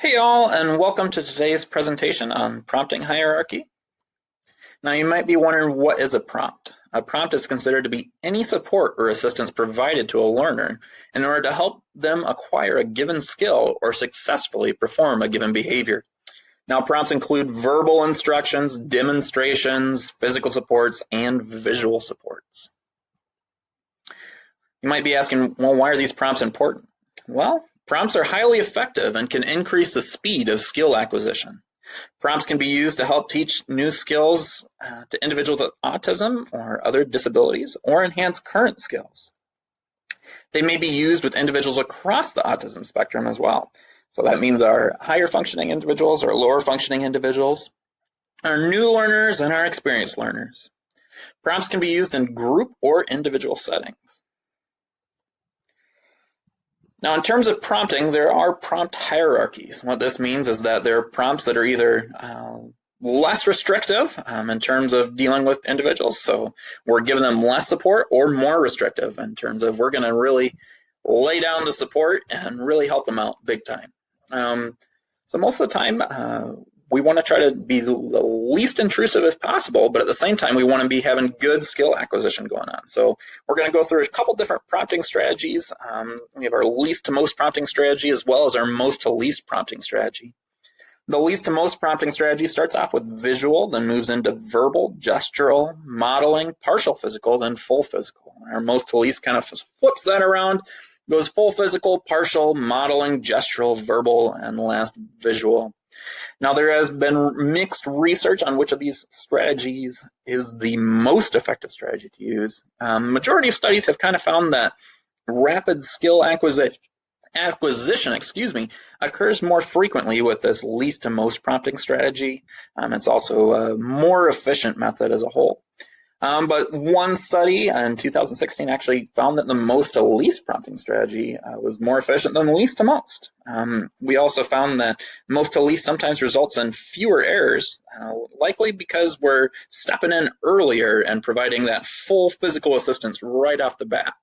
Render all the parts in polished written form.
Hey all, and welcome to today's presentation on prompting hierarchy. Now you might be wondering, what is a prompt? A prompt is considered to be any support or assistance provided to a learner in order to help them acquire a given skill or successfully perform a given behavior. Now prompts include verbal instructions, demonstrations, physical supports, and visual supports. You might be asking, well, why are these prompts important? Well, prompts are highly effective and can increase the speed of skill acquisition. Prompts can be used to help teach new skills to individuals with autism or other disabilities, or enhance current skills. They may be used with individuals across the autism spectrum as well. So that means our higher functioning individuals, our lower functioning individuals, our new learners, and our experienced learners. Prompts can be used in group or individual settings. Now, in terms of prompting, there are prompt hierarchies. What this means is that there are prompts that are either less restrictive in terms of dealing with individuals, so we're giving them less support, or more restrictive in terms of we're going to really lay down the support and really help them out big time. So most of the time, we want to try to be the least intrusive as possible, but at the same time, we want to be having good skill acquisition going on. So we're going to go through a couple different prompting strategies. We have our least to most prompting strategy, as well as our most to least prompting strategy. The least to most prompting strategy starts off with visual, then moves into verbal, gestural, modeling, partial physical, then full physical. Our most to least kind of flips that around, goes full physical, partial, modeling, gestural, verbal, and last visual. Now, there has been mixed research on which of these strategies is the most effective strategy to use. Majority of studies have kind of found that rapid skill acquisition occurs more frequently with this least to most prompting strategy. It's also a more efficient method as a whole. But one study in 2016 actually found that the most to least prompting strategy was more efficient than the least to most. We also found that most to least sometimes results in fewer errors, likely because we're stepping in earlier and providing that full physical assistance right off the bat.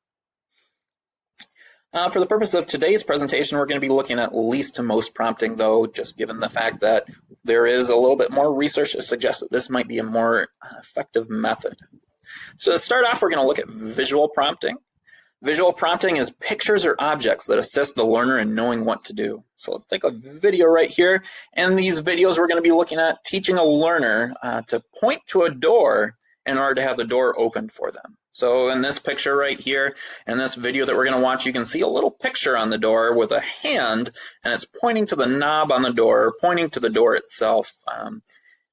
For the purpose of today's presentation, we're going to be looking at least to most prompting, though, just given the fact that there is a little bit more research to suggest that this might be a more effective method. So to start off, we're going to look at visual prompting. Visual prompting is pictures or objects that assist the learner in knowing what to do. So let's take a video right here. In these videos, we're going to be looking at teaching a learner to point to a door in order to have the door opened for them. So in this picture right here, in this video that we're going to watch, you can see a little picture on the door with a hand, and it's pointing to the knob on the door, pointing to the door itself.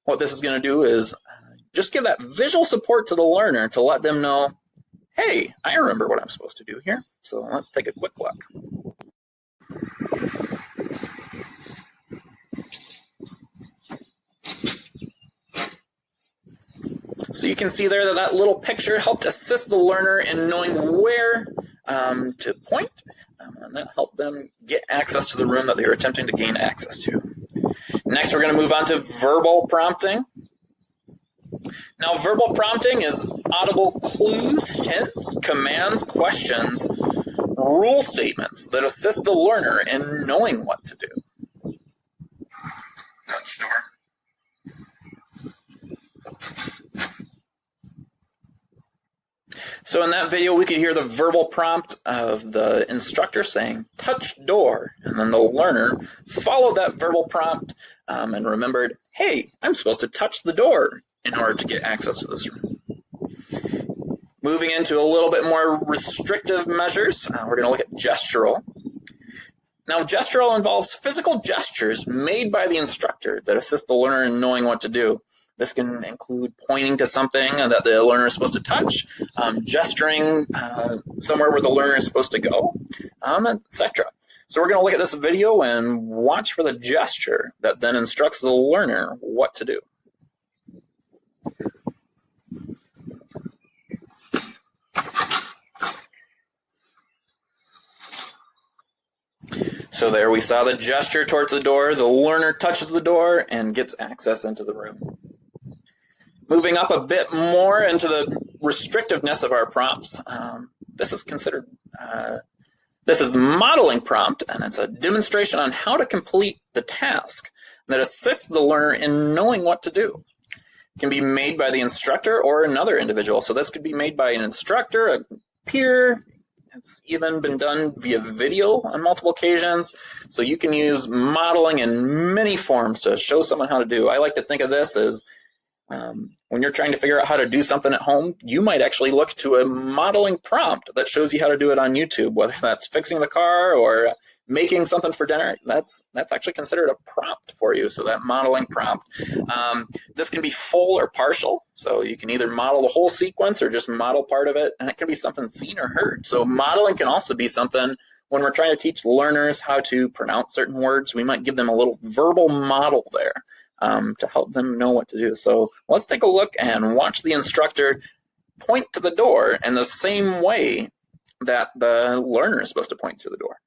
What this is going to do is just give that visual support to the learner to let them know, hey, I remember what I'm supposed to do here. So let's take a quick look. So you can see there that that little picture helped assist the learner in knowing where to point, and that helped them get access to the room that they were attempting to gain access to. Next, we're going to move on to verbal prompting. Now, verbal prompting is audible clues, hints, commands, questions, rule statements that assist the learner in knowing what to do. Touch door. So in that video, we could hear the verbal prompt of the instructor saying, touch door, and then the learner followed that verbal prompt and remembered, hey, I'm supposed to touch the door in order to get access to this room. Moving into a little bit more restrictive measures, we're going to look at gestural. Now, gestural involves physical gestures made by the instructor that assist the learner in knowing what to do. This can include pointing to something that the learner is supposed to touch, gesturing somewhere where the learner is supposed to go, etc. So we're going to look at this video and watch for the gesture that then instructs the learner what to do. So there we saw the gesture towards the door. The learner touches the door and gets access into the room. Moving up a bit more into the restrictiveness of our prompts, this is considered This is the modeling prompt, and it's a demonstration on how to complete the task that assists the learner in knowing what to do. It can be made by the instructor or another individual. So this could be made by an instructor, a peer. It's even been done via video on multiple occasions. So you can use modeling in many forms to show someone how to do. I like to think of this as when you're trying to figure out how to do something at home, you might actually look to a modeling prompt that shows you how to do it on YouTube, whether that's fixing the car or making something for dinner. That's actually considered a prompt for you. So that modeling prompt. This can be full or partial. So you can either model the whole sequence or just model part of it, and it can be something seen or heard. So modeling can also be something when we're trying to teach learners how to pronounce certain words. We might give them a little verbal model there. To help them know what to do. So let's take a look and watch the instructor point to the door in the same way that the learner is supposed to point to the door.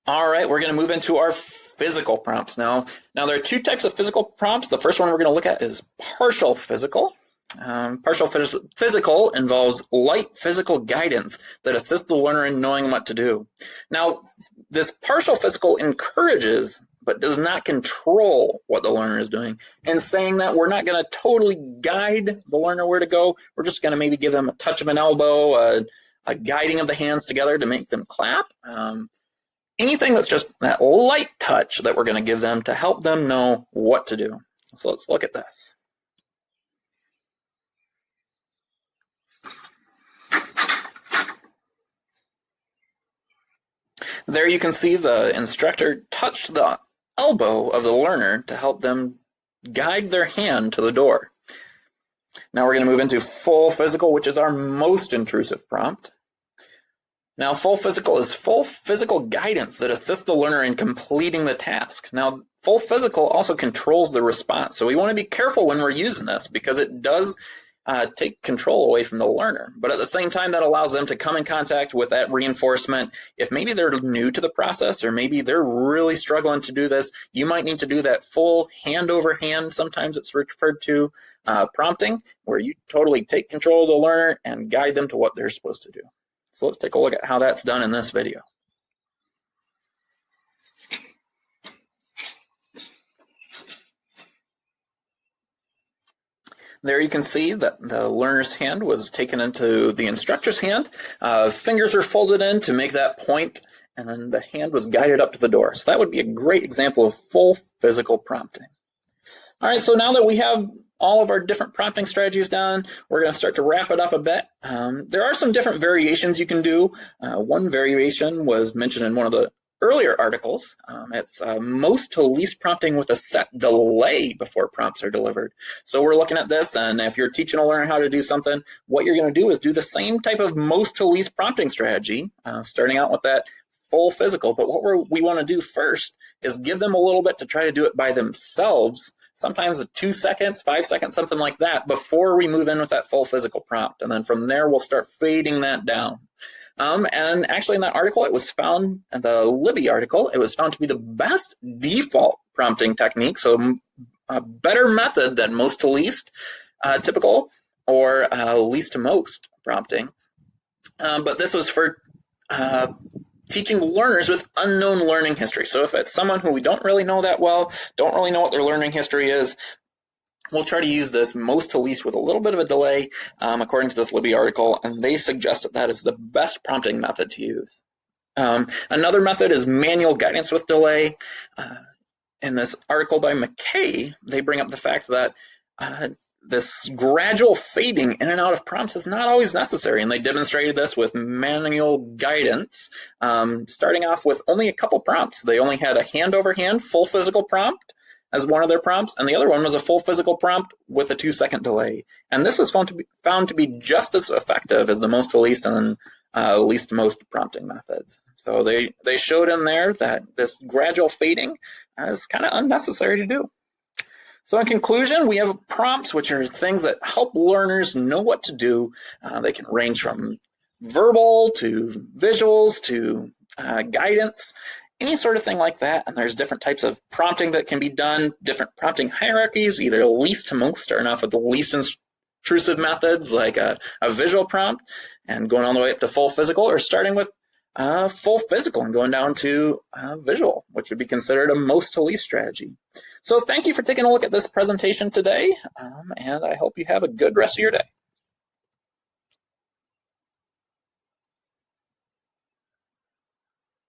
All right, we're going to move into our physical prompts now. Now, there are two types of physical prompts. The first one we're going to look at is partial physical. Partial physical involves light physical guidance that assists the learner in knowing what to do. Now, this partial physical encourages but does not control what the learner is doing. And saying that, we're not going to totally guide the learner where to go. We're just going to maybe give them a touch of an elbow, a guiding of the hands together to make them clap. Anything that's just that light touch that we're going to give them to help them know what to do. So let's look at this. There you can see the instructor touched the elbow of the learner to help them guide their hand to the door. Now we're going to move into full physical, which is our most intrusive prompt. Now, full physical is full physical guidance that assists the learner in completing the task. Now, full physical also controls the response. So we want to be careful when we're using this because it does take control away from the learner. But at the same time, that allows them to come in contact with that reinforcement. If maybe they're new to the process or maybe they're really struggling to do this, you might need to do that full hand over hand, sometimes it's referred to, prompting, where you totally take control of the learner and guide them to what they're supposed to do. So let's take a look at how that's done in this video. There you can see that the learner's hand was taken into the instructor's hand. Fingers are folded in to make that point, and then the hand was guided up to the door. So that would be a great example of full physical prompting. All right, so now that we have all of our different prompting strategies down, we're going to start to wrap it up a bit. There are some different variations you can do. One variation was mentioned in one of the earlier articles. It's most to least prompting with a set delay before prompts are delivered. So we're looking at this, and if you're teaching a learner how to do something, what you're going to do is do the same type of most to least prompting strategy, starting out with that full physical. But what we want to do first is give them a little bit to try to do it by themselves, sometimes 2 seconds, 5 seconds, something like that, before we move in with that full physical prompt. And then from there, we'll start fading that down. And actually in that article, it was found, in the Libby article, it was found to be the best default prompting technique. So a better method than most to least typical or least to most prompting. But this was for teaching learners with unknown learning history. So if it's someone who we don't really know that well, don't really know what their learning history is, we'll try to use this most to least with a little bit of a delay, according to this Libby article, and they suggested that is the best prompting method to use. Another method is manual guidance with delay. In this article by McKay, they bring up the fact that this gradual fading in and out of prompts is not always necessary, and they demonstrated this with manual guidance, starting off with only a couple prompts. They only had a hand over hand full physical prompt as one of their prompts, and the other one was a full physical prompt with a 2-second delay. And this was found to be just as effective as the most to least and least to most prompting methods. So they showed in there that this gradual fading is kind of unnecessary to do. So in conclusion, we have prompts, which are things that help learners know what to do. They can range from verbal to visuals to guidance. any sort of thing like that. And there's different types of prompting that can be done, different prompting hierarchies, either least to most, starting off with the least intrusive methods like a visual prompt and going all the way up to full physical, or starting with full physical and going down to visual, which would be considered a most to least strategy. So thank you for taking a look at this presentation today, and I hope you have a good rest of your day.